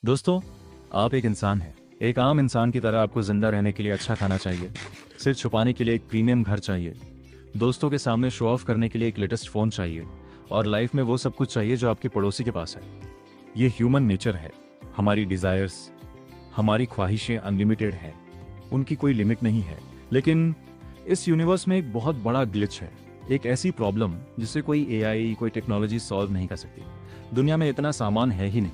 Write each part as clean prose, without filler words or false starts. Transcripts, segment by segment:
दोस्तों, आप एक इंसान हैं। एक आम इंसान की तरह आपको जिंदा रहने के लिए अच्छा खाना चाहिए, सिर छुपाने के लिए एक प्रीमियम घर चाहिए, दोस्तों के सामने शो ऑफ करने के लिए एक लेटेस्ट फ़ोन चाहिए और लाइफ में वो सब कुछ चाहिए जो आपके पड़ोसी के पास है। ये ह्यूमन नेचर है। हमारी डिज़ायर्स, हमारी ख्वाहिशें अनलिमिटेड हैं, उनकी कोई लिमिट नहीं है। लेकिन इस यूनिवर्स में एक बहुत बड़ा ग्लिच है, एक ऐसी प्रॉब्लम जिसे कोई एआई, कोई टेक्नोलॉजी सॉल्व नहीं कर सकती। दुनिया में इतना सामान है ही नहीं,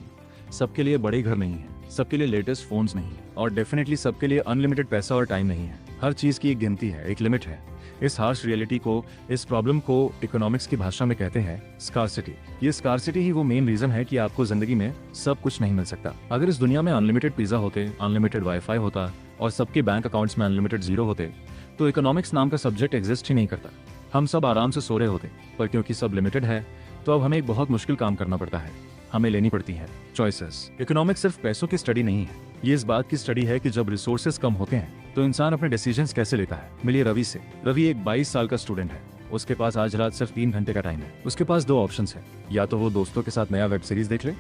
सबके लिए बड़े घर नहीं है, सबके लिए लेटेस्ट फोन्स नहीं है और डेफिनेटली सबके लिए अनलिमिटेड पैसा और टाइम नहीं है। हर चीज़ की एक गिनती है, एक लिमिट है। इस हार्श रियलिटी को, इस प्रॉब्लम को इकोनॉमिक्स की भाषा में कहते हैं स्कार्सिटी। ये स्कार्सिटी ही वो मेन रीजन है कि आपको जिंदगी में सब कुछ नहीं मिल सकता। अगर इस दुनिया में अनलिमिटेड पिज्जा होते, अनलिमिटेड वाईफाई होता और सबके बैंक अकाउंट्स में अनलिमिटेड जीरो होते तो इकोनॉमिक्स नाम का सब्जेक्ट एग्जिस्ट ही नहीं करता। हम सब आराम से सो रहे होते, पर क्योंकि सब लिमिटेड है तो अब हमें एक बहुत मुश्किल काम करना पड़ता है। हमें लेनी पड़ती है चॉइसेस। इकोनॉमिक्स सिर्फ पैसों की स्टडी नहीं है, ये इस बात की स्टडी है कि जब रिसोर्सेज कम होते हैं तो इंसान अपने डिसीजंस कैसे लेता है। मिलिए रवि से। रवि एक 22 साल का स्टूडेंट है। उसके पास आज रात सिर्फ 3 घंटे का टाइम है। उसके पास दो ऑप्शंस है, या तो वो दोस्तों के साथ नया वेब सीरीज देख ले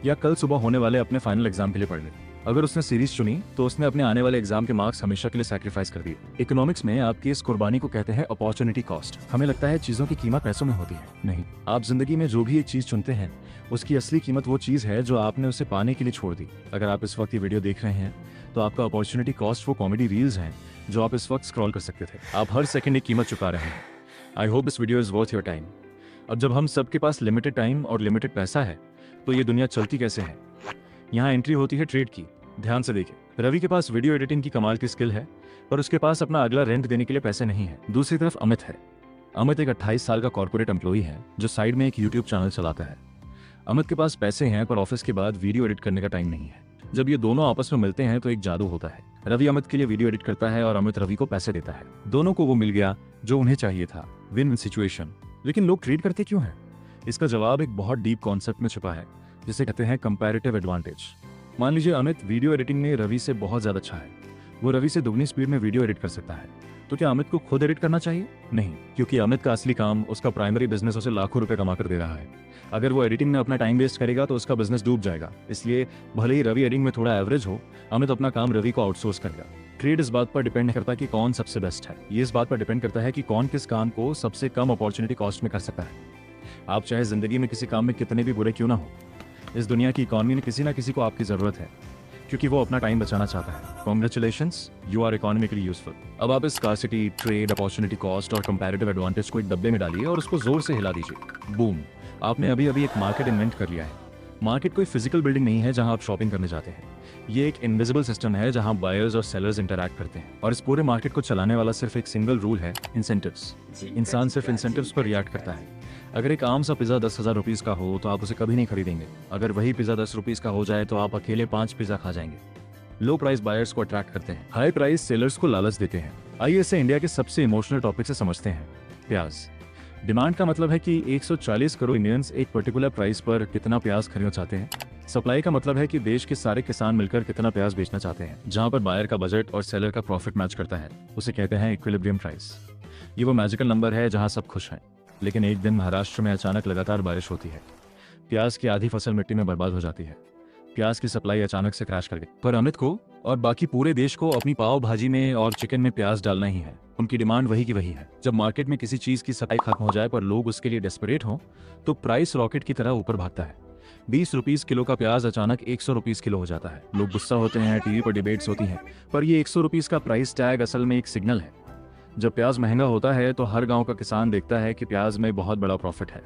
या कल सुबह होने वाले अपने फाइनल एग्जाम के लिए पढ़ ले। अगर उसने सीरीज चुनी तो उसने अपने आने वाले एग्जाम के मार्क्स हमेशा के लिए सैक्रिफाइस कर दिए। इकोनॉमिक्स में आपकी इस कुर्बानी को कहते हैं अपॉर्चुनिटी कॉस्ट। हमें लगता है चीजों की कीमत पैसों में होती है, नहीं। आप जिंदगी में जो भी एक चीज चुनते हैं उसकी असली कीमत वो चीज है जो आपने उसे पाने के लिए छोड़ दी। अगर आप इस वक्त ये वीडियो देख रहे हैं तो आपका अपॉर्चुनिटी कॉस्ट वो कॉमेडी रील्स हैं जो आप इस वक्त स्क्रॉल कर सकते थे। आप हर सेकंड एक कीमत चुका रहे हैं। I hope this video is worth your time. अब जब हम सबके पास लिमिटेड टाइम और लिमिटेड पैसा है तो ये दुनिया चलती कैसे है। यहाँ एंट्री होती है ट्रेड की। ध्यान से देखिए, रवि के पास वीडियो एडिटिंग की कमाल की स्किल है पर उसके पास अपना अगला रेंट देने के लिए पैसे नहीं है। दूसरी तरफ अमित है। अमित एक 28 साल का कॉर्पोरेट एम्प्लॉई है जो साइड में एक यूट्यूब चैनल चलाता है। अमित के पास पैसे हैं पर ऑफिस के बाद वीडियो एडिट करने का टाइम नहीं है। जब ये दोनों आपस में मिलते हैं तो एक जादू होता है। रवि अमित के लिए वीडियो एडिट करता है और अमित रवि को पैसे देता है। दोनों को वो मिल गया जो उन्हें चाहिए था, विन विन सिचुएशन। लेकिन लोग ट्रेड करते क्यों हैं? इसका जवाब एक बहुत डीप कॉन्सेप्ट में छुपा है जिसे कहते हैं कंपैरेटिव एडवांटेज। मान लीजिए अमित वीडियो एडिटिंग में रवि से बहुत ज्यादा अच्छा है, वो रवि से दुगनी स्पीड में वीडियो एडिट कर सकता है। तो क्या अमित को खुद एडिट करना चाहिए? नहीं, क्योंकि अमित का असली काम, उसका प्राइमरी बिजनेस उसे लाखों रुपए कमा कर दे रहा है। अगर वो एडिटिंग में अपना टाइम वेस्ट करेगा तो उसका बिजनेस डूब जाएगा। इसलिए भले ही रवि एडिटिंग में थोड़ा एवरेज हो, अमित अपना काम रवि को आउटसोर्स करेगा। ट्रेड इस बात पर डिपेंड करता है कि कौन सबसे बेस्ट है। ये इस बात पर डिपेंड करता है कि कौन किस काम को सबसे कम अपॉर्चुनिटी कॉस्ट में कर सकता है। आप चाहे जिंदगी में किसी काम में कितने भी बुरे क्यों ना हो, इस दुनिया की इकॉनमी में किसी ना किसी को आपकी जरूरत है क्योंकि वो अपना टाइम बचाना चाहता है। Congratulations, you are economically useful. अब आप इस स्कार्सिटी, ट्रेड, अपॉर्चुनिटी कॉस्ट और कंपैरेटिव एडवांटेज को एक डब्बे में डालिए और उसको जोर से हिला दीजिए। बूम, आपने अभी अभी एक मार्केट इन्वेंट कर लिया है। मार्केट कोई फिजिकल बिल्डिंग नहीं है जहां आप शॉपिंग करने जाते हैं। ये एक इनविजिबल सिस्टम है जहां बायर्स और सेलर्स इंटरैक्ट करते हैं और इस पूरे मार्केट को चलाने वाला सिर्फ एक सिंगल रूल है, इंसेंटिव्स। इंसान सिर्फ इंसेंटिव्स पर रिएक्ट करता है। अगर एक आम सा पिज़्ज़ा 10,000 रुपीज़ का हो तो आप उसे कभी नहीं खरीदेंगे। अगर वही पिज़्ज़ा 10 रुपीज़ का हो जाए तो आप अकेले 5 पिज़्ज़ा खा जाएंगे। लो प्राइस बायर्स को अट्रैक्ट करते हैं, हाई प्राइस सेलर्स को लालच देते हैं। आइए इसे इंडिया के सबसे इमोशनल टॉपिक से समझते हैं, प्याज। डिमांड का मतलब है कि 140 करोड़ इंडियंस एक पर्टिकुलर प्राइस पर कितना प्याज खरीदना चाहते हैं। सप्लाई का मतलब है कि देश के सारे किसान मिलकर कितना प्याज बेचना चाहते हैं। जहां पर बायर का बजट और सेलर का प्रॉफिट मैच करता है उसे कहते हैं इक्विलिब्रियम प्राइस। ये वो मैजिकल नंबर है जहां सब खुश हैं। लेकिन एक दिन महाराष्ट्र में अचानक लगातार बारिश होती है। प्याज की आधी फसल मिट्टी में बर्बाद हो जाती है। प्याज की सप्लाई अचानक से क्रैश कर गई। पर अमित को और बाकी पूरे देश को अपनी पाव भाजी में और चिकन में प्याज डालना ही है। उनकी डिमांड वही की वही है। जब मार्केट में किसी चीज की सप्लाई खत्म हो जाए पर लोग उसके लिए डेस्परेट हो तो प्राइस रॉकेट की तरह ऊपर भागता है। 20 रुपीज किलो का प्याज अचानक 100 रुपीज किलो हो जाता है। लोग गुस्सा होते हैं, टीवी पर डिबेट्स होती हैं, पर ये 100 रुपीज का प्राइस टैग असल में एक सिग्नल है। जब प्याज महंगा होता है तो हर गांव का किसान देखता है कि प्याज में बहुत बड़ा प्रॉफिट है।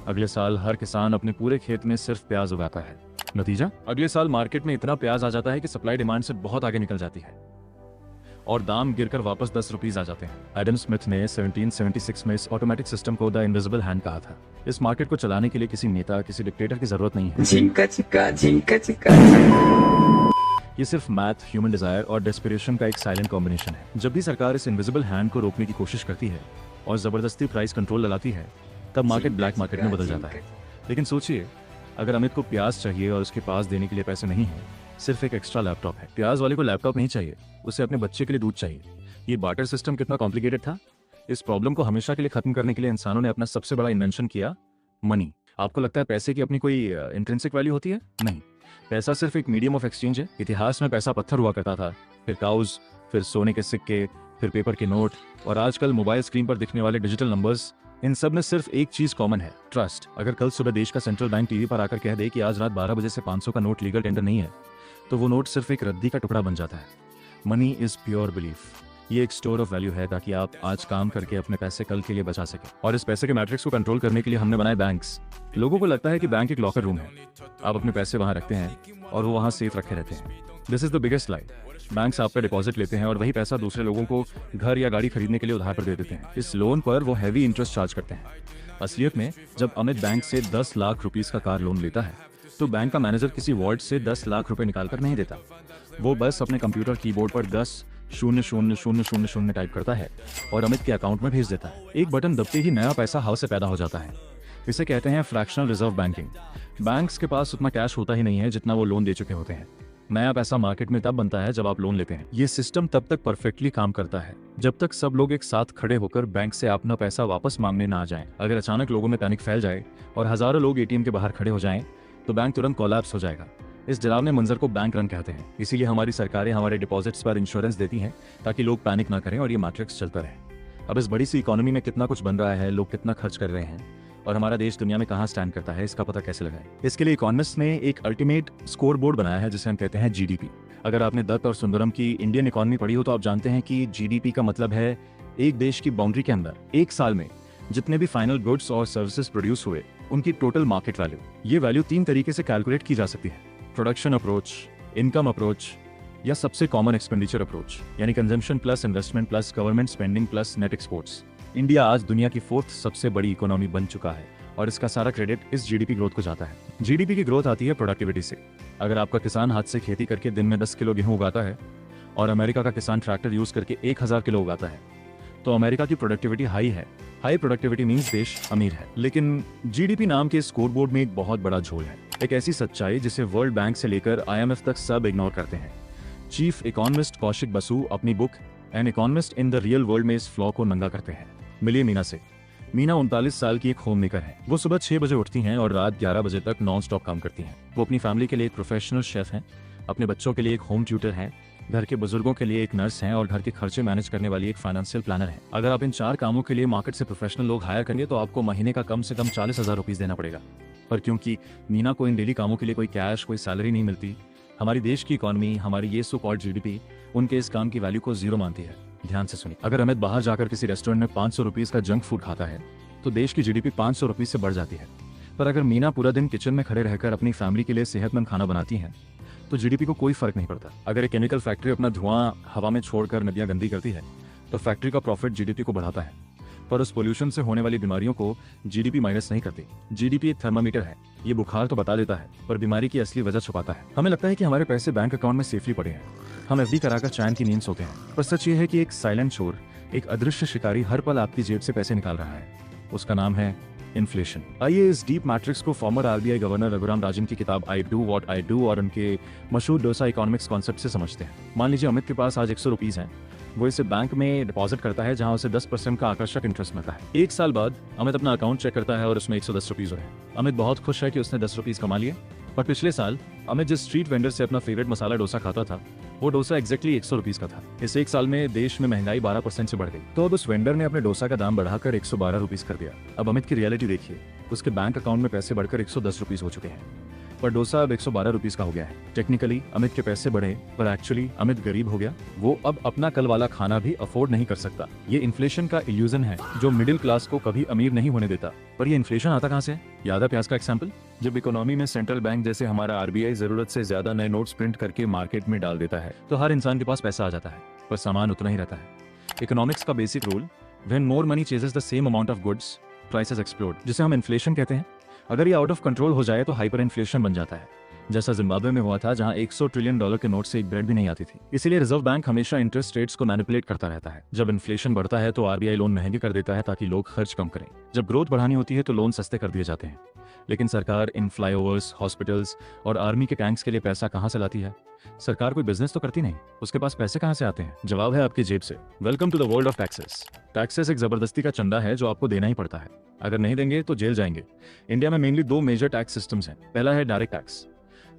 अगले साल हर किसान अपने पूरे खेत में सिर्फ प्याज उगाता है। नतीजा, अगले साल मार्केट में इतना प्याज आ जाता है कि सप्लाई डिमांड से बहुत आगे निकल जाती है और दाम गिरकर वापस 10 रुपीज आ जाते हैं। एडम स्मिथ ने 1776 में इस ऑटोमेटिक सिस्टम को द इनविजिबल हैंड कहा था। इस मार्केट को चलाने के लिए किसी नेता, किसी डिक्टेटर की जरूरत नहीं है। झिंका चिका झिंका चिका। ये सिर्फ मैथ, ह्यूमन डिजायर और डेस्परेशन का एक साइलेंट कॉम्बिनेशन है। जब भी सरकार इस इनविजिबल हैंड को रोकने की कोशिश करती है और जबरदस्ती प्राइस कंट्रोल लगाती है तब मार्केट ब्लैक मार्केट में बदल जाता है। लेकिन सोचिए, अगर अमित को प्याज चाहिए और उसके पास देने के लिए पैसे नहीं है, सिर्फ एक एक्स्ट्रा लैपटॉप है। प्याज वाले को लैपटॉप नहीं चाहिए, उसे अपने बच्चे के लिए दूध चाहिए। ये बार्टर सिस्टम कितना कॉम्प्लिकेटेड था। इस प्रॉब्लम को हमेशा के लिए खत्म करने के लिए इंसानों ने अपना सबसे बड़ा इन्वेंशन किया, मनी। आपको लगता है पैसे की अपनी कोई इंट्रिंसिक वैल्यू होती है? नहीं, पैसा सिर्फ एक मीडियम ऑफ एक्सचेंज है। इतिहास में पैसा पत्थर हुआ करता था, फिर काउज, फिर सोने के सिक्के, फिर पेपर के नोट, और आजकल मोबाइल स्क्रीन पर दिखने वाले डिजिटल नंबर्स। इन सब में सिर्फ एक चीज कॉमन है, ट्रस्ट। अगर कल सुबह देश का सेंट्रल बैंक टीवी पर आकर कह दे कि आज रात 12 बजे से 500 का नोट लीगल टेंडर नहीं है, तो वो नोट सिर्फ एक रद्दी का टुकड़ा बन जाता है। Money is pure belief. ये एक स्टोर ऑफ वैल्यू है ताकि आप आज काम करके अपने पैसे कल के लिए बचा सकें। और इस पैसे के मैट्रिक्स को कंट्रोल करने के लिए हमने बनाए बैंक्स। लोगों को लगता है कि बैंक एक लॉकर रूम है, आप अपने पैसे वहां रखते हैं और वो वहां सेफ रखे रहते हैं। This is the biggest lie. Banks आप पे डिपॉजिट लेते हैं और वही पैसा दूसरे लोगों को घर या गाड़ी खरीदने के लिए उधार पर दे देते हैं। इस लोन पर वो हैवी इंटरेस्ट चार्ज करते हैं। असलियत में जब अमित बैंक से 10 लाख रुपीस का कार लोन लेता है तो बैंक का मैनेजर किसी वॉल्ट से 10 लाख रुपए निकाल कर नहीं देता। वो बस अपने कंप्यूटर कीबोर्ड पर 10,000,000 टाइप करता है और अमित के अकाउंट में भेज देता है। एक बटन दबते ही नया पैसा हाउस से पैदा हो जाता है। इसे कहते हैं फ्रैक्शनल रिजर्व बैंकिंग। बैंक्स के पास उतना कैश होता ही नहीं है जितना वो लोन दे चुके होते हैं। नया पैसा मार्केट में तब बनता है जब आप लोन लेते हैं। ये सिस्टम तब तक परफेक्टली काम करता है जब तक सब लोग एक साथ खड़े होकर बैंक से अपना पैसा वापस मांगने ना आ जाएं। अगर अचानक लोगों में पैनिक फैल जाए और हजारों लोग एटीएम के बाहर खड़े हो जाएं, तो बैंक तुरंत कोलैप्स हो जाएगा। इस डरावने मंजर को बैंक रन कहते हैं। इसीलिए हमारी सरकारें हमारे डिपॉजिट्स पर इंश्योरेंस देती हैं ताकि लोग पैनिक ना करें और ये मैट्रिक्स चलता रहे। अब इस बड़ी सी इकोनॉमी में कितना कुछ बन रहा है, लोग कितना खर्च कर रहे हैं और हमारा देश दुनिया में कहाँ स्टैंड करता है, इसका पता कैसे लगाएं। इसके लिए इकोनॉमिस्ट ने एक अल्टीमेट स्कोर बोर्ड बनाया है जिसे हम कहते हैं जीडीपी। अगर आपने दत्त और सुंदरम की इंडियन इकोनॉमी पढ़ी हो तो आप जानते हैं कि जीडीपी का मतलब है एक देश की बाउंड्री के अंदर एक साल में जितने भी फाइनल गुड्स और सर्विसेज प्रोड्यूस हुए उनकी टोटल मार्केट वैल्यू। ये वैल्यू 3 तरीके से कैलकुलेट की जा सकती है, प्रोडक्शन अप्रोच, इनकम अप्रोच या सबसे कॉमन एक्सपेंडिचर अप्रोच, यानी consumption plus investment plus government spending plus net exports. India आज दुनिया की 4th सबसे बड़ी इकोनॉमी बन चुका है और इसका सारा क्रेडिट इस जीडीपी ग्रोथ को जाता है। जीडीपी की ग्रोथ आती है प्रोडक्टिविटी से। अगर आपका किसान हाथ से खेती करके दिन में 10 किलो गेहूं उगाता है और अमेरिका का किसान ट्रैक्टर यूज करके 1000 किलो उगाता है, तो अमेरिका की प्रोडक्टिविटी हाई है। हाई प्रोडक्टिविटी मींस देश अमीर है। लेकिन जीडीपी नाम के स्कोरबोर्ड में एक बहुत बड़ा झोल है, एक ऐसी सच्चाई जिसे वर्ल्ड बैंक से लेकर IMF तक सब इग्नोर करते हैं। चीफ इकोनॉमिस्ट कौशिक बसु अपनी book an economist in the real world में इस फ्लॉ को नंगा करते हैं। मिलिए मीना से। मीना 39 साल की एक होम मेकर है। वो सुबह 6 बजे उठती हैं और रात 11 बजे तक नॉन स्टॉप काम करती हैं। वो अपनी फैमिली के लिए एक प्रोफेशनल शेफ हैं, अपने बच्चों के लिए एक होम ट्यूटर हैं, घर के बुजुर्गों के लिए एक नर्स हैं और घर के खर्चे मैनेज करने वाली एक फाइनेंशियल प्लानर है। अगर आप इन 4 कामों के लिए मार्केट से प्रोफेशनल लोग हायर करेंगे तो आपको महीने का कम से कम 40,000 रुपीज देना पड़ेगा। पर क्योंकि मीना को इन डेली कामों के लिए कोई कैश, कोई सैलरी नहीं मिलती, हमारी देश की इकोनॉमी, हमारी ये सो कॉल्ड जीडीपी उनके इस काम की वैल्यू को 0 मानती है। ध्यान से सुनिए, अगर अमित बाहर जाकर किसी रेस्टोरेंट में 500 रुपीज का जंक फूड खाता है तो देश की जीडीपी 500 रुपीज से बढ़ जाती है। पर अगर मीना पूरा दिन किचन में खड़े रहकर अपनी फैमिली के लिए सेहतमंद खाना बनाती हैं तो जीडीपी को कोई फर्क नहीं पड़ता। अगर एक केमिकल फैक्ट्री अपना धुआं हवा में छोड़कर नदियां गंदी करती है तो फैक्ट्री का प्रॉफिट जीडीपी को बढ़ाता है, पर उस पोल्यूशन से होने वाली बीमारियों को जीडीपी माइनस नहीं करती। जीडीपी एक थर्मामीटर है, ये बुखार तो बता देता है पर बीमारी की असली वजह छुपाता है। हमें लगता है कि हमारे पैसे बैंक अकाउंट में सेफली पड़े हैं, हम एफडी कराकर चैन की नींद सोते हैं, पर सच ये है कि एक साइलेंट चोर, एक अदृश्य शिकारी हर पल आपकी जेब से पैसे निकाल रहा है। उसका नाम है इन्फ्लेशन। आइए इस डीप मैट्रिक्स को farmer RBI governor Raghuram Rajan की किताब I do what I do और उनके मशहूर डोसा इकोनॉमिक्स कॉन्सेप्ट से समझते हैं। मान लीजिए अमित के पास आज 100 रुपीज हैं, वो इसे बैंक में डिपॉजिट करता है जहां उसे 10% का आकर्षक इंटरेस्ट मिलता है। 1 साल बाद अमित अपना अकाउंट चेक करता है और उसमें 110 रुपीज है। अमित बहुत खुश है कि उसने 10 रुपीज कमा लिए। पर पिछले साल अमित जिस स्ट्रीट वेंडर से अपना फेवरेट मसाला डोसा खाता था वो डोसा एग्जैक्टली 100 रुपीज का था। इस 1 साल में देश में महंगाई 12% से बढ़ गई, तो अब उस वेंडर ने अपने डोसा का दाम बढ़ाकर 112 रुपीज कर दिया। अब अमित की रियलिटी देखिए, उसके बैंक अकाउंट में पैसे बढ़कर 110 रुपीज हो चुके हैं, पर डोसा अब 112 रुपीज का हो गया है। टेक्निकली अमित के पैसे बढ़े पर एक्चुअली अमित गरीब हो गया। वो अब अपना कल वाला खाना भी अफोर्ड नहीं कर सकता। ये इन्फ्लेशन का इल्यूजन है जो मिडिल क्लास को कभी अमीर नहीं होने देता। पर ये इन्फ्लेशन आता कहाँ से? याद है प्याज का एग्जाम्पल? जब इकोनॉमी में सेंट्रल बैंक जैसे हमारा आरबीआई जरूरत से ज्यादा नए नोट्स प्रिंट करके मार्केट में डाल देता है तो हर इंसान के पास पैसा आ जाता है, पर सामान उतना ही रहता है। इकोनॉमिक्स का basic rule, when more money ceases the same amount of goods prices explode, जिसे हम इन्फ्लेशन कहते हैं। अगर ये आउट ऑफ कंट्रोल हो जाए तो हाइपर इन्फ्लेशन बन जाता है, जैसा जिम्बाब्वे में हुआ था जहां $100 ट्रिलियन के नोट से एक ब्रेड भी नहीं आती थी। इसीलिए रिजर्व बैंक हमेशा इंटरेस्ट रेट्स को मैनिपुलेट करता रहता है। जब इन्फ्लेशन बढ़ता है तो आरबीआई लोन महंगे कर देता है ताकि लोग खर्च कम करें। जब ग्रोथ बढ़ानी होती है तो लोन सस्ते कर दिए जाते हैं। लेकिन सरकार इन फ्लाईओवर्स, हॉस्पिटल्स और आर्मी के टैंक्स के लिए पैसा कहां से लाती है? सरकार कोई बिजनेस तो करती नहीं, उसके पास पैसे कहां से आते हैं? जवाब है आपकी जेब से। Welcome to the world of taxes. Taxes एक जबरदस्ती का चंदा है जो आपको देना ही पड़ता है, अगर नहीं देंगे तो जेल जाएंगे। इंडिया में मेनली 2 मेजर टैक्स सिस्टम्स हैं। पहला है डायरेक्ट टैक्स,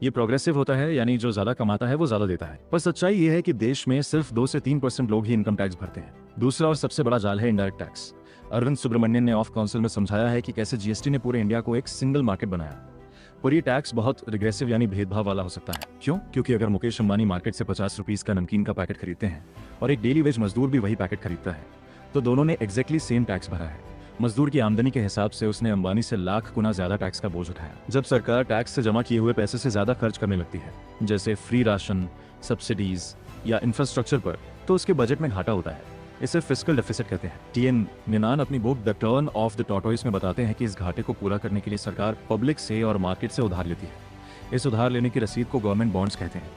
ये प्रोग्रेसिव होता है, यानी जो ज्यादा कमाता है वो ज्यादा देता है। पर सच्चाई ये है कि देश में सिर्फ 2 से 3% लोग ही इनकम टैक्स भरते हैं। दूसरा और सबसे बड़ा जाल है इनडायरेक्ट टैक्स। अरविंद सुब्रमण्यन ने ऑफ काउंसिल में समझाया है कि कैसे जीएसटी ने पूरे इंडिया को एक सिंगल मार्केट बनाया। पर ये टैक्स बहुत रिग्रेसिव यानी भेदभाव वाला हो सकता है। क्यों? क्योंकि अगर मुकेश अंबानी मार्केट से 50 रुपीज का नमकीन का पैकेट खरीदते हैं और एक डेली वेज मजदूर भी वही पैकेट खरीदता है, तो दोनों ने एग्जैक्टली सेम टैक्स भरा है। मजदूर की आमदनी के हिसाब से उसने अंबानी से लाख गुना ज्यादा टैक्स का बोझ उठाया। जब सरकार टैक्स से जमा किए हुए पैसे से ज्यादा खर्च करने लगती है, जैसे फ्री राशन, सब्सिडीज या इंफ्रास्ट्रक्चर पर, तो उसके बजट में घाटा होता है। इसे फिस्कल डेफिसिट कहते हैं। टीएन निनान अपनी book the turn off the tortoise में बताते हैं कि इस घाटे को पूरा करने के लिए सरकार पब्लिक से और मार्केट से उधार लेती है। इस उधार लेने की रसीद को गवर्नमेंट बॉन्ड्स कहते हैं।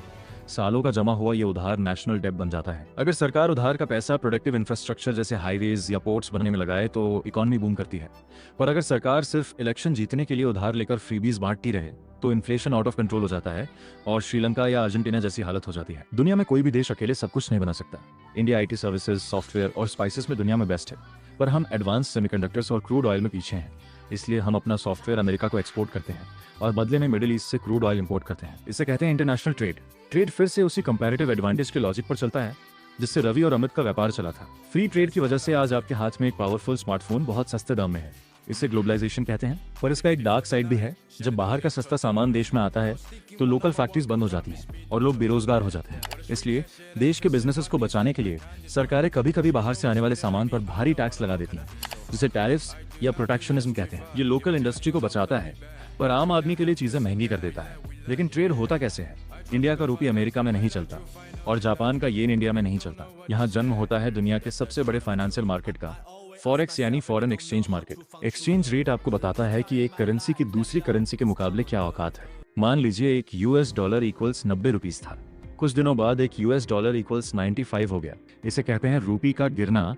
सालों का जमा हुआ ये उधार नेशनल डेट बन जाता है। अगर सरकार उधार का पैसा प्रोडक्टिव इंफ्रास्ट्रक्चर जैसे हाईवेज या पोर्ट्स बनने में लगाए तो इकोनॉमी बूम करती है। पर अगर सरकार सिर्फ इलेक्शन जीतने के लिए उधार लेकर फ्रीबीज बांटती रहे तो इन्फ्लेशन आउट ऑफ कंट्रोल हो जाता है और श्रीलंका या अर्जेंटीना जैसी हालत हो जाती है। दुनिया में कोई भी देश अकेले सब कुछ नहीं बना सकता। इंडिया आईटी सर्विसेज, सॉफ्टवेयर और स्पाइसेस में दुनिया में बेस्ट है, पर हम एडवांस सेमीकंडक्टर्स और क्रूड ऑयल में पीछे हैं। इसलिए हम अपना सॉफ्टवेयर अमेरिका को एक्सपोर्ट करते हैं और बदले में मिडिल ईस्ट से क्रूड ऑयल इंपोर्ट करते हैं। इसे कहते हैं इंटरनेशनल ट्रेड। ट्रेड फिर से उसी कंपैरेटिव एडवांटेज के लॉजिक पर चलता है जिससे रवि और अमित का व्यापार चला था। फ्री ट्रेड की वजह से आज आपके हाथ में एक पावरफुल स्मार्टफोन बहुत सस्ते दाम में है। इसे ग्लोबलाइजेशन कहते हैं। पर इसका एक डार्क साइड भी है। जब बाहर का सस्ता सामान देश में आता है तो लोकल फैक्ट्रीज बंद हो जाती हैं और लोग बेरोजगार हो जाते हैं। इसलिए देश के बिजनेसेस को बचाने के लिए सरकारें कभी कभी बाहर से आने वाले सामान पर भारी टैक्स लगा देती हैं, जिसे टैरिफ्स या प्रोटेक्शनिज्म कहते हैं। ये लोकल इंडस्ट्री को बचाता है पर आम आदमी के लिए चीजें महंगी कर देता है। लेकिन ट्रेड होता कैसे है? इंडिया का रूपी अमेरिका में नहीं चलता और जापान का येन इंडिया में नहीं चलता। यहाँ जन्म होता है दुनिया के सबसे बड़े फाइनेंशियल मार्केट का, फॉरेक्स यानी foreign exchange market. Exchange rate आपको बताता है कि एक करेंसी की दूसरी करेंसी के मुकाबले क्या औकात है। मान लीजिए एक यूएस डॉलर इक्वल्स 90 रुपीज था। कुछ दिनों बाद एक यूएस डॉलर इक्वल्स 95 हो गया। इसे कहते हैं रूपी का गिरना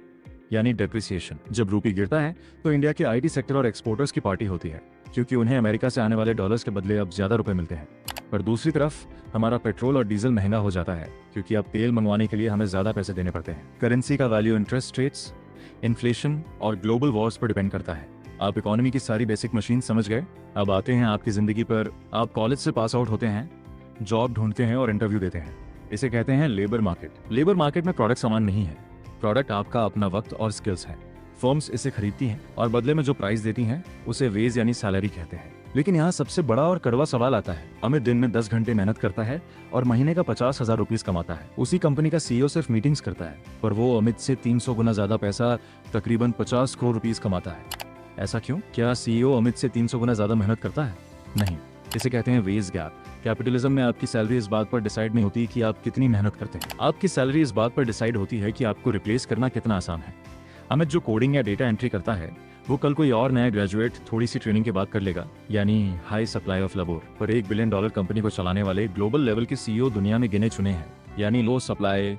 यानी डेप्रिसिएशन। जब रूपी गिरता है तो इंडिया के आईटी सेक्टर और एक्सपोर्टर्स की पार्टी होती है, क्योंकि उन्हें अमेरिका से आने वाले डॉलर्स के बदले अब ज्यादा रुपए मिलते हैं। पर दूसरी तरफ हमारा पेट्रोल और डीजल महंगा हो जाता है, क्योंकि अब तेल मंगवाने के लिए हमें ज्यादा पैसे देने पड़ते हैं। करेंसी का वैल्यू इंटरेस्ट रेट्स, इन्फ्लेशन और ग्लोबल वॉर्स पर डिपेंड करता है। आप इकोनॉमी की सारी बेसिक मशीन समझ गए। अब आते हैं आपकी जिंदगी पर। आप कॉलेज से पास आउट होते हैं, जॉब ढूंढते हैं और इंटरव्यू देते हैं। इसे कहते हैं लेबर मार्केट। लेबर मार्केट में प्रोडक्ट सामान नहीं है, प्रोडक्ट आपका अपना वक्त और स्किल्स है। फर्म्स इसे खरीदती हैं और बदले में जो प्राइस देती हैं उसे वेज यानी सैलरी कहते हैं। लेकिन यहाँ सबसे बड़ा और कड़वा सवाल आता है। अमित दिन में 10 घंटे मेहनत करता है और महीने का 50,000 रुपीज कमाता है। उसी कंपनी का सीईओ सिर्फ मीटिंग्स करता है, पर वो अमित से 300 गुना ज्यादा पैसा, तकरीबन 50 करोड़ रुपीज कमाता है। ऐसा क्यों? क्या सीईओ अमित से 300 गुना ज्यादा मेहनत करता है? नहीं। इसे कहते हैं वेज गैप। कैपिटलिज्म में आपकी सैलरी इस बात पर डिसाइड नहीं होती कि आप कितनी मेहनत करते हैं। आपकी सैलरी इस बात पर डिसाइड होती है कि आपको रिप्लेस करना कितना आसान है। अमित जो कोडिंग या डेटा एंट्री करता है वो कल कोई और नया ग्रेजुएट थोड़ी सी ट्रेनिंग के बाद कर लेगा, यानी हाई सप्लाई ऑफ लेबर। पर $1 बिलियन कंपनी को चलाने वाले ग्लोबल लेवल के सीईओ दुनिया में गिने चुने हैं, यानी लो सप्लाई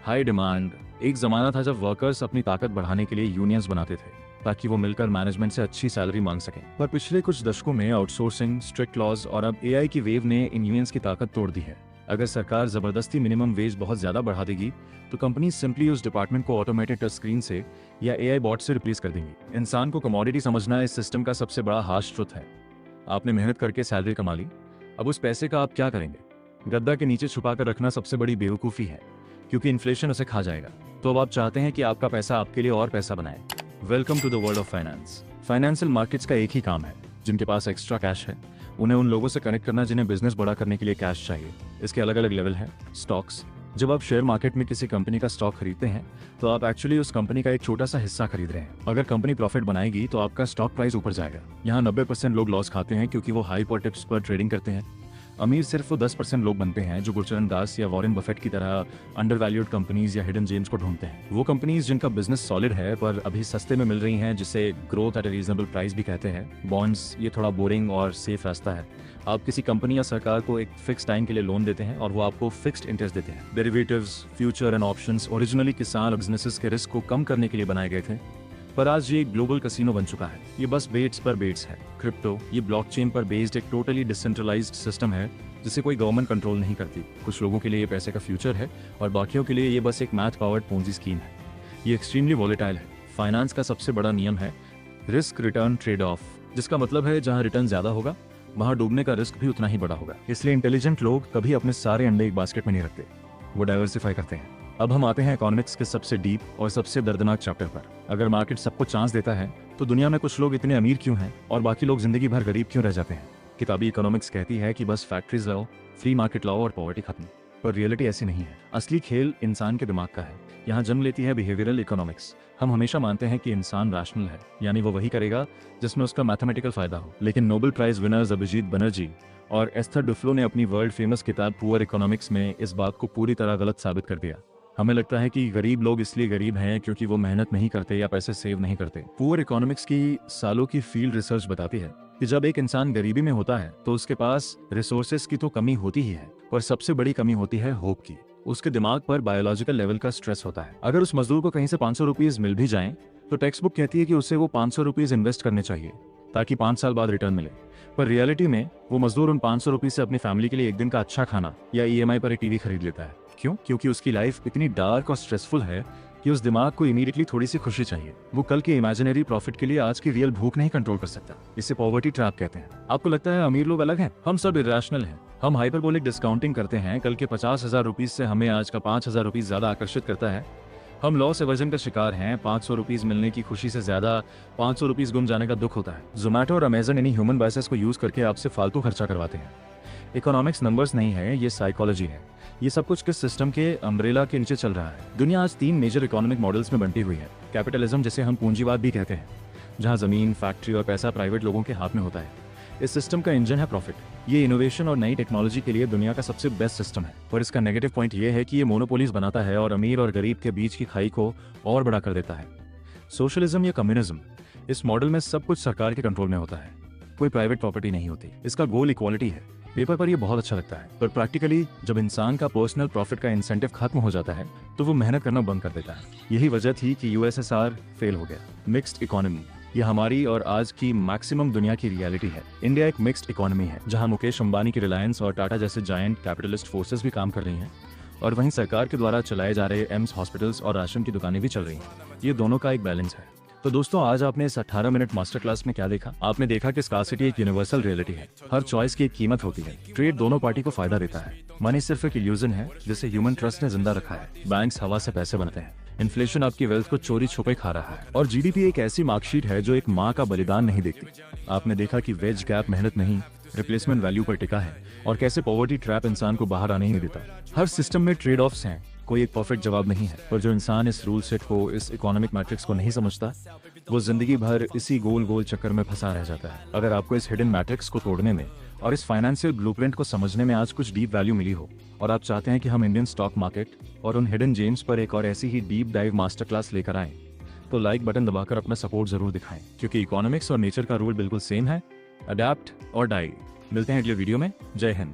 हाई डिमांड। एक जमाना था जब वर्कर्स अपनी ताकत बढ़ाने के लिए यूनियंस बनाते थे ताकि वो मिलकर मैनेजमेंट से अच्छी सैलरी मांग सकें। पर पिछले कुछ दशकों में आउटसोर्सिंग, स्ट्रिक्ट लॉज और अब एआई की वेव ने इन यूनियंस की ताकत तोड़ दी है। अगर सरकार जबरदस्ती मिनिमम वेज बहुत ज्यादा बढ़ा देगी तो कंपनी सिंपली उस डिपार्टमेंट को ऑटोमेटेड टच स्क्रीन से या एआई बॉट से रिप्लेस कर देंगी। इंसान को कमोडिटी समझना इस सिस्टम का सबसे बड़ा हार्श ट्रुथ है। आपने मेहनत करके सैलरी कमा ली, अब उस पैसे का आप क्या करेंगे? गद्दा के नीचे छुपा कर रखना सबसे बड़ी बेवकूफ़ी है, क्योंकि इन्फ्लेशन उसे खा जाएगा। तो अब आप चाहते हैं कि आपका पैसा आपके लिए और पैसा बनाए। Welcome to the world of finance. Financial markets का एक ही काम है, जिनके पास एक्स्ट्रा कैश है उन्हें उन लोगों से कनेक्ट करना जिन्हें बिजनेस बड़ा करने के लिए कैश चाहिए। इसके अलग अलग लेवल हैं। स्टॉक्स। जब आप शेयर मार्केट में किसी कंपनी का स्टॉक खरीदते हैं तो आप एक्चुअली उस कंपनी का एक छोटा सा हिस्सा खरीद रहे हैं। अगर कंपनी प्रॉफिट बनाएगी तो आपका स्टॉक प्राइस ऊपर जाएगा। यहाँ 90% लोग लॉस खाते हैं क्योंकि वो हाई पर टिप्स पर ट्रेडिंग करते हैं। अमीर सिर्फ वो 10% लोग बनते हैं जो गुरचरण दास या वॉरेन बफेट की तरह अंडरवैल्यूड कंपनीज या हिडन जेम्स को ढूंढते हैं। वो कंपनीज जिनका बिजनेस सॉलिड है पर अभी सस्ते में मिल रही हैं, जिसे growth at A reasonable price भी कहते हैं। बॉन्ड्स ये थोड़ा बोरिंग और सेफ रास्ता है। आप किसी कंपनी या सरकार को एक फिक्स टाइम के लिए लोन देते हैं और वो आपको फिक्स्ड इंटरेस्ट देते हैं। Derivatives, future and options originally किसान और बिजनेसेस के रिस्क को कम करने के लिए बनाए गए थे, पर आज ये ग्लोबल कसिनो बन चुका है। ये बस बेट्स पर बेट्स है। क्रिप्टो ये ब्लॉकचेन पर बेस्ड एक टोटली डिसेंट्रलाइज्ड सिस्टम है जिसे कोई गवर्नमेंट कंट्रोल नहीं करती। कुछ लोगों के लिए ये पैसे का फ्यूचर है और बाकियों के लिए ये बस एक मैथ पावर्ड पोंजी स्कीम है। ये एक्सट्रीमली वॉलेटाइल है। फाइनेंस का सबसे बड़ा नियम है रिस्क रिटर्न ट्रेड ऑफ, जिसका मतलब है जहां रिटर्न ज्यादा होगा वहाँ डूबने का रिस्क भी उतना ही बड़ा होगा। इसलिए इंटेलिजेंट लोग कभी अपने सारे अंडे एक बास्केट में नहीं रखते, वो डाइवर्सिफाई करते हैं। अब हम आते हैं इकोनॉमिक्स के सबसे डीप और सबसे दर्दनाक चैप्टर पर। अगर मार्केट सबको चांस देता है तो दुनिया में कुछ लोग इतने अमीर क्यों हैं और बाकी लोग जिंदगी भर गरीब क्यों रह जाते हैं? किताबी इकोनॉमिक्स कहती है कि बस फैक्ट्रीज लाओ, फ्री मार्केट लाओ और पॉवर्टी खत्म। पर रियलिटी ऐसी नहीं है। असली खेल इंसान के दिमाग का है। यहाँ जन्म लेती है बिहेवियरल इकोनॉमिक्स। हम हमेशा मानते हैं कि इंसान रैशनल है, यानी वो वही करेगा जिसमें उसका मैथमेटिकल फायदा हो। लेकिन Nobel prize winners Abhijit Banerjee और एस्थर डुफ्लो ने अपनी वर्ल्ड फेमस किताब पुअर इकोनॉमिक्स में इस बात को पूरी तरह गलत साबित कर दिया। हमें लगता है कि गरीब लोग इसलिए गरीब हैं क्योंकि वो मेहनत नहीं करते या पैसे सेव नहीं करते। पुअर इकोनॉमिक्स की सालों की फील्ड रिसर्च बताती है कि जब एक इंसान गरीबी में होता है तो उसके पास रिसोर्सेस की तो कमी होती ही है, पर सबसे बड़ी कमी होती है होप की। उसके दिमाग पर बायोलॉजिकल लेवल का स्ट्रेस होता है। अगर उस मजदूर को कहीं से 500 रुपीज मिल भी जाएं, तो टेक्स्ट बुक कहती है कि उसे वो 500 रुपीज इन्वेस्ट करने चाहिए ताकि 5 साल बाद रिटर्न मिले। पर रियलिटी में वो मजदूर उन 500 रुपीज से अपनी फैमिली के लिए एक दिन का अच्छा खाना या EMI पर एक टीवी खरीद लेता है। क्यों? क्योंकि उसकी लाइफ इतनी डार्क और स्ट्रेसफुल है कि उस दिमाग को इमीडिएटली थोड़ी सी खुशी चाहिए। वो कल के इमेजिनरी प्रॉफिट के लिए आज की रियल भूख नहीं कंट्रोल कर सकता। इसे पॉवर्टी ट्रैप कहते हैं। आपको लगता है अमीर लोग अलग हैं? हम सब इरेशनल हैं। हम हाइपरबोलिक डिस्काउंटिंग करते हैं। कल के 50,000 रुपीज से हमें आज का 5,000 रुपीज ज्यादा आकर्षित करता है। हम लॉस एवर्जन का शिकार हैं। 500 रुपीज मिलने की खुशी से ज्यादा 500 रुपीज गुम जाने का दुख होता है। जोमैटो और अमेजन इन्हीं ह्यूमन बायसेस को यूज करके आपसे फालतू खर्चा करवाते हैं। इकोनॉमिक्स नंबर्स नहीं है, ये साइकोलॉजी है। ये सब कुछ किस सिस्टम के अम्ब्रेला के नीचे चल रहा है? दुनिया आज 3 मेजर इकोनॉमिक मॉडल्स में बंटी हुई है। कैपिटलिज्म, जिसे हम पूंजीवाद भी कहते हैं, जहां जमीन, फैक्ट्री और पैसा प्राइवेट लोगों के हाथ में होता है। इस सिस्टम का इंजन है प्रॉफिट। ये इनोवेशन और नई टेक्नोलॉजी के लिए दुनिया का सबसे बेस्ट सिस्टम है। पर इसका नेगेटिव पॉइंट ये है कि ये मोनोपोलीज बनाता है और अमीर और गरीब के बीच की खाई को और बड़ा कर देता है। सोशलिज्म या कम्युनिज्म, इस मॉडल में सब कुछ सरकार के कंट्रोल में होता है। कोई प्राइवेट प्रॉपर्टी नहीं होती। इसका गोल इक्वालिटी है। पेपर पर ये बहुत अच्छा लगता है, पर प्रैक्टिकली जब इंसान का पर्सनल प्रॉफिट का इंसेंटिव खत्म हो जाता है तो वो मेहनत करना बंद कर देता है। यही वजह थी कि USSR फेल हो गया। मिक्स्ड इकोनॉमी, ये हमारी और आज की मैक्सिमम दुनिया की रियलिटी है। इंडिया एक मिक्स्ड इकोनॉमी है, जहां मुकेश अंबानी की रिलायंस और टाटा जैसे जायंट कैपिटलिस्ट फोर्सेस भी काम कर रही हैं, और वहीं सरकार के द्वारा चलाए जा रहे एम्स हॉस्पिटल्स और राशन की दुकानें भी चल रही हैं। ये दोनों का एक बैलेंस है। तो दोस्तों, आज आपने इस 18 मिनट मास्टर क्लास में क्या देखा? आपने देखा कि स्कार्सिटी एक यूनिवर्सल रियलिटी है। हर चॉइस की एक कीमत होती है। ट्रेड दोनों पार्टी को फायदा देता है। मनी सिर्फ एक इल्यूजन है जिसे ह्यूमन ट्रस्ट ने जिंदा रखा है। बैंक्स हवा से पैसे बनाते हैं। इन्फ्लेशन आपकी वेल्थ को चोरी छुपे खा रहा है। और GDP एक ऐसी मार्कशीट है जो एक माँ का बलिदान नहीं देखती। आपने देखा कि वेज गैप मेहनत नहीं, रिप्लेसमेंट वैल्यू पर टिका है, और कैसे पॉवर्टी ट्रैप इंसान को बाहर आने ही नहीं देता। हर सिस्टम में ट्रेड ऑफ्स हैं, कोई एक परफेक्ट जवाब नहीं है। पर जो इंसान इस रूल सेट को, इस इकोनॉमिक मैट्रिक्स को नहीं समझता, वो जिंदगी भर इसी गोल गोल चक्कर में फंसा रह जाता है। अगर आपको इस हिडन मैट्रिक्स को तोड़ने में और इस फाइनेंशियल ब्लूप्रिंट को समझने में आज कुछ डीप वैल्यू मिली हो, और आप चाहते हैं कि हम इंडियन स्टॉक मार्केट और उन हिडन जेम्स पर एक और ऐसी ही डीप डाइव मास्टर क्लास लेकर आएं, तो लाइक बटन दबाकर अपना सपोर्ट जरूर दिखाएं, क्योंकि इकोनॉमिक्स और नेचर का रूल बिल्कुल सेम है। अडैप्ट और डाई। मिलते हैं अगले वीडियो में। जय हिंद।